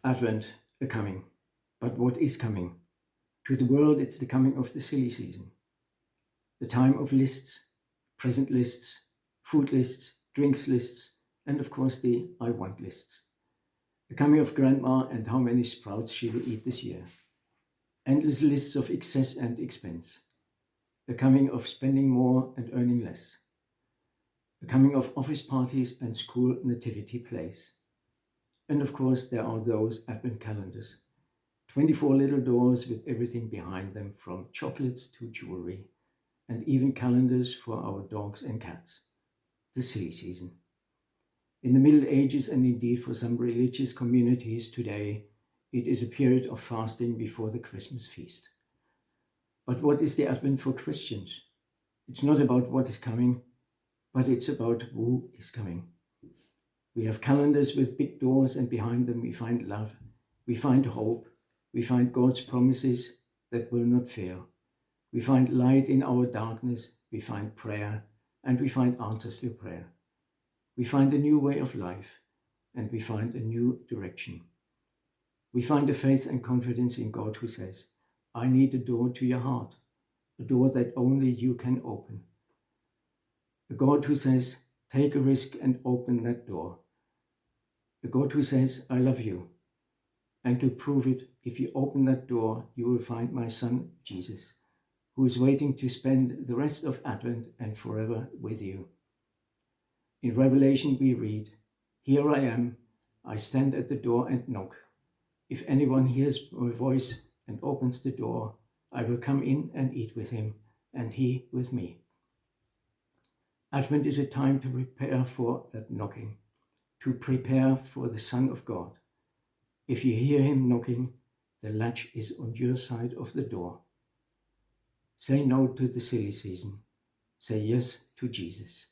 Advent, a coming. But what is coming? To the world, it's the coming of the silly season. The time of lists, present lists, food lists, drinks lists, and of course the I want lists. The coming of grandma and how many sprouts she will eat this year. Endless lists of excess and expense. The coming of spending more and earning less. The coming of office parties and school nativity plays. And of course there are those Advent calendars. 24 little doors with everything behind them, from chocolates to jewelry, and even calendars for our dogs and cats. The silly season. In the Middle Ages, and indeed for some religious communities today, it is a period of fasting before the Christmas feast. But what is the Advent for Christians? It's not about what is coming, but it's about who is coming. We have calendars with big doors, and behind them we find love, we find hope, we find God's promises that will not fail. We find light in our darkness, we find prayer, and we find answers to prayer. We find a new way of life, and we find a new direction. We find a faith and confidence in God who says, I need a door to your heart, a door that only you can open. A God who says, take a risk and open that door. A God who says, I love you. And to prove it, if you open that door, you will find my son, Jesus, who is waiting to spend the rest of Advent and forever with you. In Revelation we read, here I am, I stand at the door and knock. If anyone hears my voice and opens the door, I will come in and eat with him, and he with me. Advent is a time to prepare for that knocking, to prepare for the Son of God. If you hear him knocking, the latch is on your side of the door. Say no to the silly season. Say yes to Jesus.